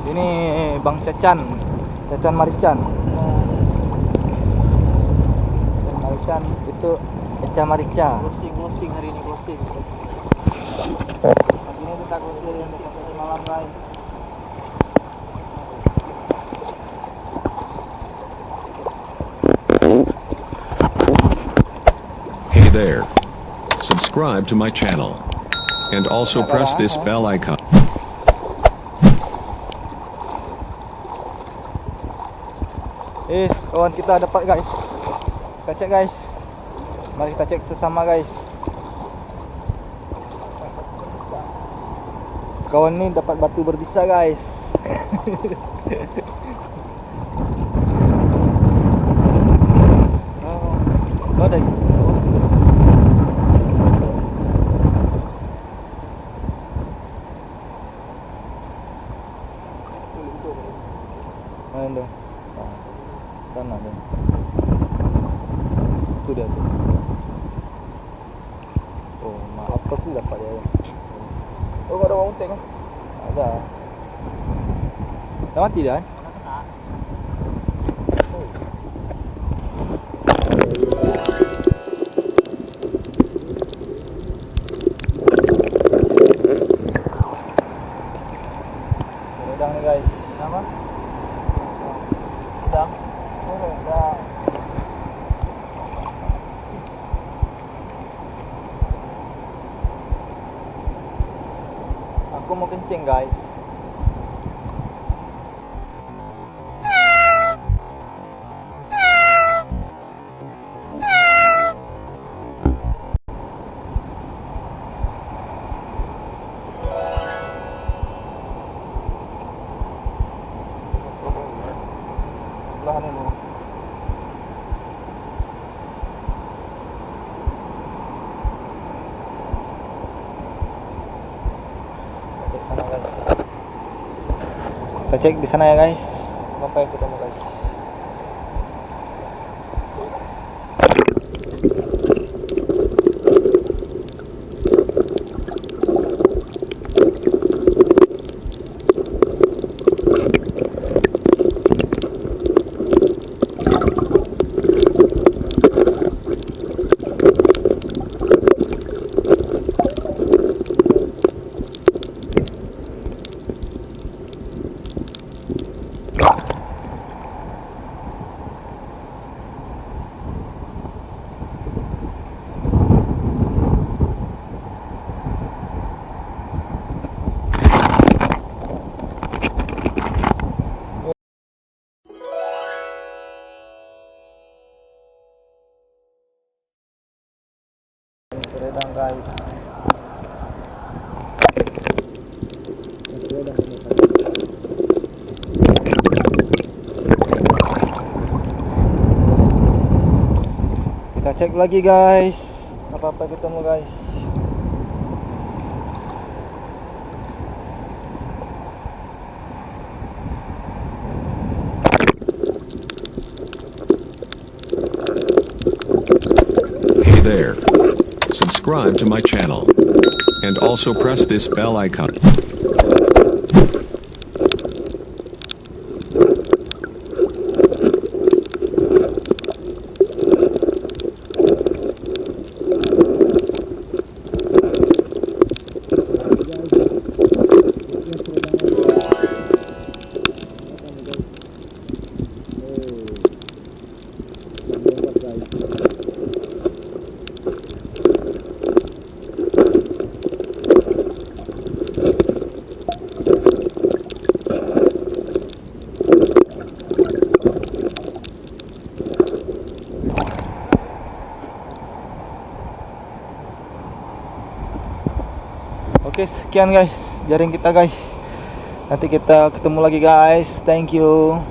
Ini Bang Cacan Marican. Cacan Marican itu Eca Marica. Closing hari ini closing. Hari ini kita closing sampai malam guys. Hey there. Subscribe to my channel. And also press this bell icon. Kawan kita dapat guys. Kita cek guys. Mari kita cek sesama guys. Kawan ni dapat batu berbisa guys. Oh, dah. Mana? Sana dia. Itu dia tu. Oh, maaf kau sih dapat dia. Oh, kau ada orang unting kan? Ada. Dah mati dah kan? Udang ni guys. Nama? Udang. Udang. Aku mau kencing guys. Sebelah ni dulu. Kita cek di sana ya guys. Apa yang ketemu guys? Redang guys. Kita cek lagi guys. Apa-apa ketemu guys. Hey there. Subscribe to my channel. And also press this bell icon. Oke, sekian guys jaring kita guys. Nanti kita ketemu lagi guys. Thank you.